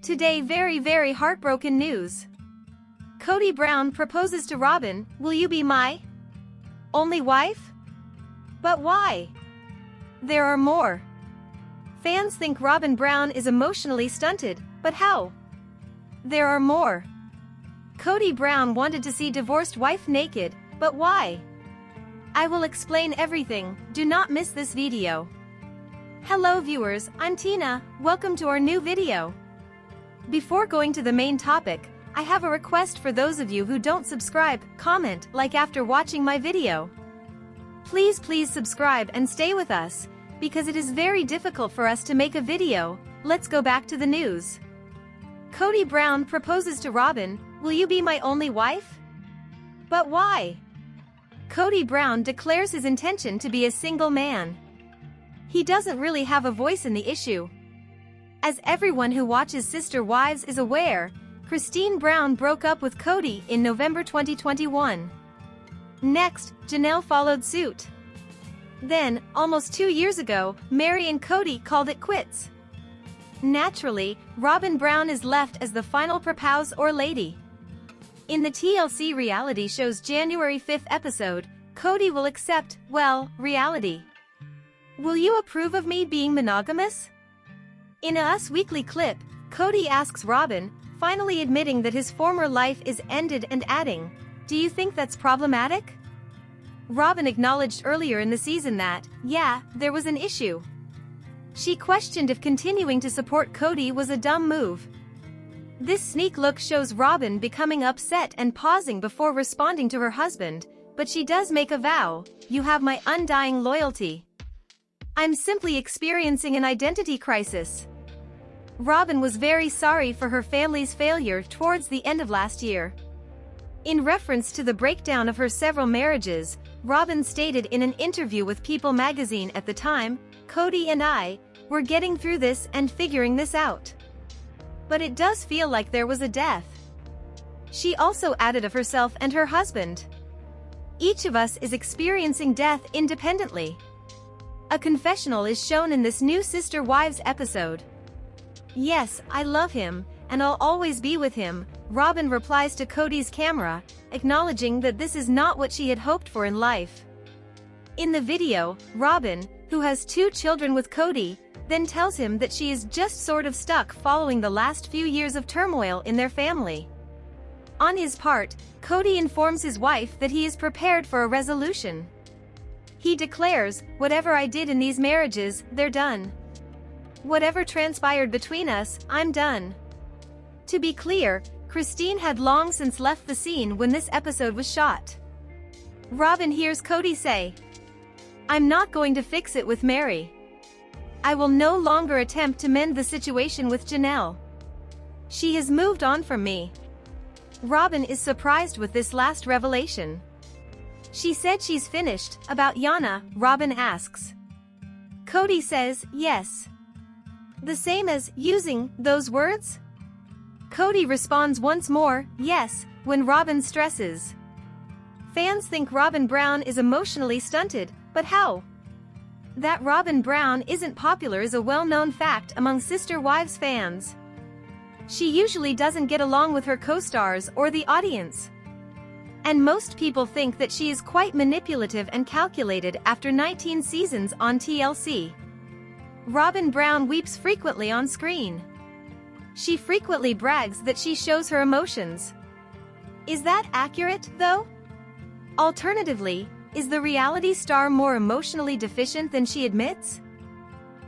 Today very heartbroken news. Kody Brown proposes to Robyn, "Will you be my only wife?" But why? There are more. Fans think Robyn Brown is emotionally stunted, but how? There are more. Kody Brown wanted to see divorced wife naked, but why? I will explain everything, do not miss this video. Hello viewers, I'm Tina, welcome to our new video. Before going to the main topic, I have a request for those of you who don't subscribe, comment, like after watching my video. Please subscribe and stay with us, because it is very difficult for us to make a video. Let's go back to the news. Kody Brown proposes to Robyn, "Will you be my only wife?" But why? Kody Brown declares his intention to be a single man. He doesn't really have a voice in the issue. As everyone who watches Sister Wives is aware, Christine Brown broke up with Kody in November 2021. Next, Janelle followed suit. Then, almost 2 years ago, Mary and Kody called it quits. Naturally, Robyn Brown is left as the final propouse or lady. In the TLC reality show's January 5th episode, Kody will accept, well, reality. "Will you approve of me being monogamous?" In a Us Weekly clip, Kody asks Robyn, finally admitting that his former life is ended and adding, "Do you think that's problematic?" Robyn acknowledged earlier in the season that, yeah, there was an issue. She questioned if continuing to support Kody was a dumb move. This sneak look shows Robyn becoming upset and pausing before responding to her husband, but she does make a vow, "You have my undying loyalty. I'm simply experiencing an identity crisis." Robyn was very sorry for her family's failure towards the end of last year. In reference to the breakdown of her several marriages, Robyn stated in an interview with People magazine at the time, "Kody and I, we're getting through this and figuring this out. But it does feel like there was a death." She also added of herself and her husband, "Each of us is experiencing death independently." A confessional is shown in this new Sister Wives episode. "Yes, I love him, and I'll always be with him," Robyn replies to Kody's camera, acknowledging that this is not what she had hoped for in life. In the video, Robyn, who has 2 children with Kody, then tells him that she is just sort of stuck following the last few years of turmoil in their family. On his part, Kody informs his wife that he is prepared for a resolution. He declares, "Whatever I did in these marriages, they're done. Whatever transpired between us, I'm done." To be clear, Christine had long since left the scene when this episode was shot. Robyn hears Kody say, "I'm not going to fix it with Mary. I will no longer attempt to mend the situation with Janelle. She has moved on from me." Robyn is surprised with this last revelation. She said she's finished. About Yana, Robyn asks. Kody says, "Yes." The same as using those words? Kody responds once more, "Yes," when Robyn stresses. Fans think Robyn Brown is emotionally stunted, but how? That Robyn Brown isn't popular is a well-known fact among Sister Wives fans. She usually doesn't get along with her co-stars or the audience. And most people think that she is quite manipulative and calculated after 19 seasons on TLC. Robyn Brown weeps frequently on screen. She frequently brags that she shows her emotions. Is that accurate, though? Alternatively, is the reality star more emotionally deficient than she admits?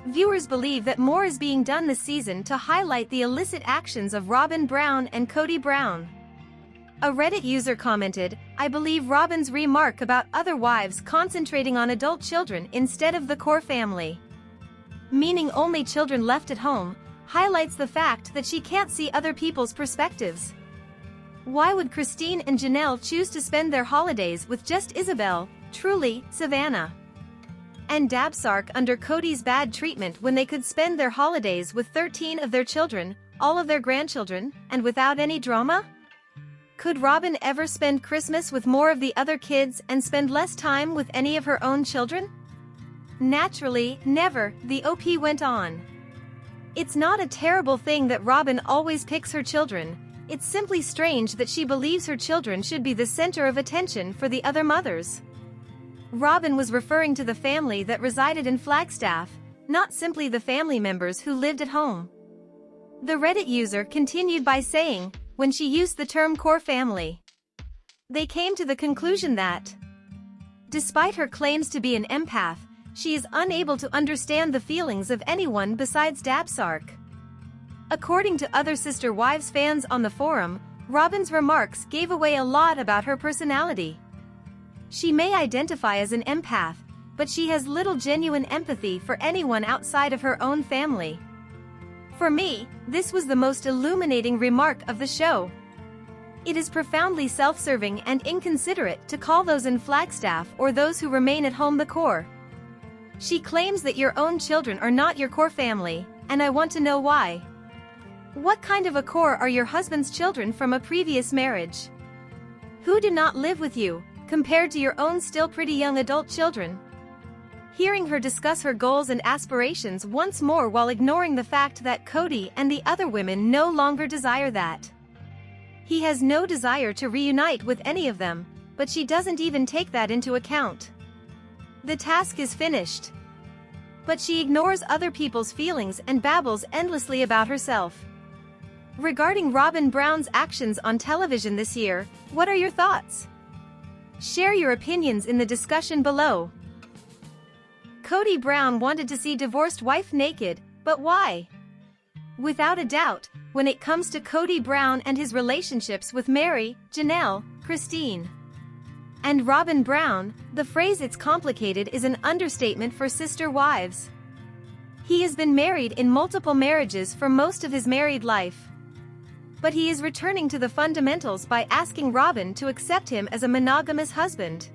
Viewers believe that more is being done this season to highlight the illicit actions of Robyn Brown and Kody Brown. A Reddit user commented, "I believe Robyn's remark about other wives concentrating on adult children instead of the core family, meaning only children left at home, highlights the fact that she can't see other people's perspectives. Why would Christine and Janelle choose to spend their holidays with just Isabel, truly, Savannah, and Dabsark under Kody's bad treatment when they could spend their holidays with 13 of their children, all of their grandchildren, and without any drama? Could Robyn ever spend Christmas with more of the other kids and spend less time with any of her own children? Naturally, never," the OP went on. It's not a terrible thing that Robyn always picks her children, it's simply strange that she believes her children should be the center of attention for the other mothers. Robyn was referring to the family that resided in Flagstaff, not simply the family members who lived at home. The Reddit user continued by saying, when she used the term core family, they came to the conclusion that, despite her claims to be an empath, she is unable to understand the feelings of anyone besides Dabsark. According to other Sister Wives fans on the forum, Robyn's remarks gave away a lot about her personality. She may identify as an empath, but she has little genuine empathy for anyone outside of her own family. For me, this was the most illuminating remark of the show. It is profoundly self-serving and inconsiderate to call those in Flagstaff or those who remain at home the core. She claims that your own children are not your core family, and I want to know why. What kind of a core are your husband's children from a previous marriage? Who do not live with you, compared to your own still pretty young adult children? Hearing her discuss her goals and aspirations once more while ignoring the fact that Kody and the other women no longer desire that. He has no desire to reunite with any of them, but she doesn't even take that into account. The task is finished. But she ignores other people's feelings and babbles endlessly about herself. Regarding Robyn Brown's actions on television this year, what are your thoughts? Share your opinions in the discussion below. Kody Brown wanted to see divorced wife naked, but why? Without a doubt, when it comes to Kody Brown and his relationships with Mary, Janelle, Christine, and Robyn Brown, the phrase "it's complicated" is an understatement for Sister Wives. He has been married in multiple marriages for most of his married life. But he is returning to the fundamentals by asking Robyn to accept him as a monogamous husband.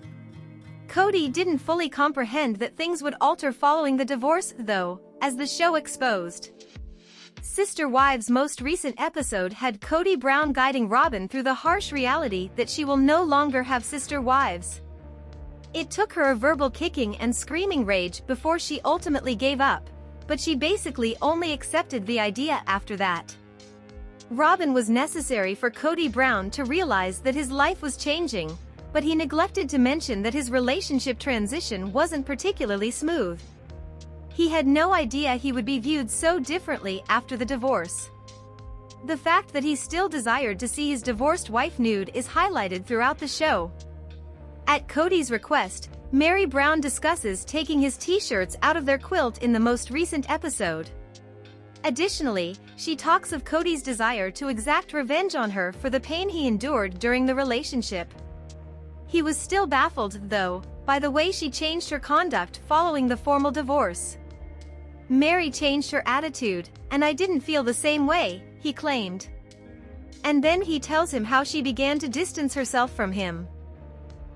Kody didn't fully comprehend that things would alter following the divorce, though, as the show exposed. Sister Wives' most recent episode had Kody Brown guiding Robyn through the harsh reality that she will no longer have sister wives. It took her a verbal kicking and screaming rage before she ultimately gave up, but she basically only accepted the idea after that. Robyn was necessary for Kody Brown to realize that his life was changing, but he neglected to mention that his relationship transition wasn't particularly smooth. He had no idea he would be viewed so differently after the divorce. The fact that he still desired to see his divorced wife nude is highlighted throughout the show. At Kody's request, Mary Brown discusses taking his t-shirts out of their quilt in the most recent episode. Additionally, she talks of Kody's desire to exact revenge on her for the pain he endured during the relationship. He was still baffled, though, by the way she changed her conduct following the formal divorce. Mary changed her attitude, and I didn't feel the same way, he claimed. And then he tells him how she began to distance herself from him.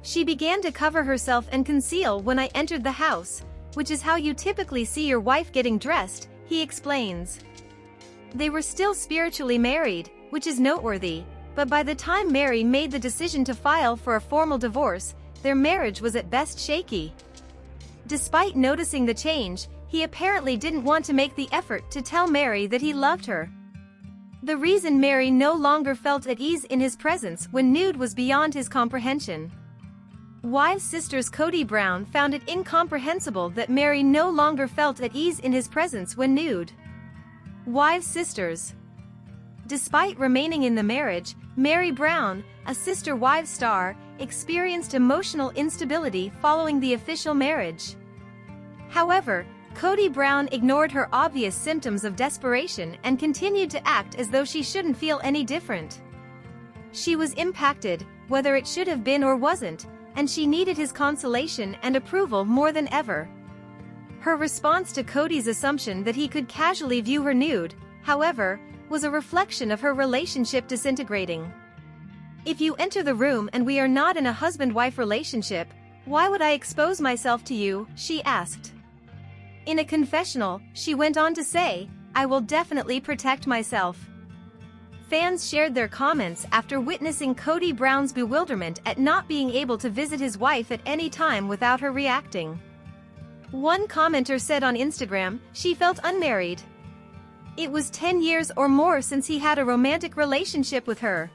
She began to cover herself and conceal when I entered the house, which is how you typically see your wife getting dressed, he explains. They were still spiritually married, which is noteworthy, but by the time Mary made the decision to file for a formal divorce, their marriage was at best shaky. Despite noticing the change, he apparently didn't want to make the effort to tell Mary that he loved her. The reason Mary no longer felt at ease in his presence when nude was beyond his comprehension. Wives sisters Kody Brown found it incomprehensible that Mary no longer felt at ease in his presence when nude. Wives sisters. Despite remaining in the marriage, Mary Brown, a Sister Wives star, experienced emotional instability following the official marriage. However, Kody Brown ignored her obvious symptoms of desperation and continued to act as though she shouldn't feel any different. She was impacted, whether it should have been or wasn't, and she needed his consolation and approval more than ever. Her response to Kody's assumption that he could casually view her nude, however, was a reflection of her relationship disintegrating. If you enter the room and we are not in a husband-wife relationship, why would I expose myself to you, she asked. In a confessional, she went on to say, I will definitely protect myself. Fans shared their comments after witnessing Kody Brown's bewilderment at not being able to visit his wife at any time without her reacting. One commenter said on Instagram, she felt unmarried. It was 10 years or more since he had a romantic relationship with her.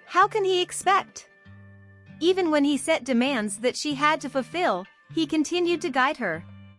How can he expect? Even when he set demands that she had to fulfill, he continued to guide her.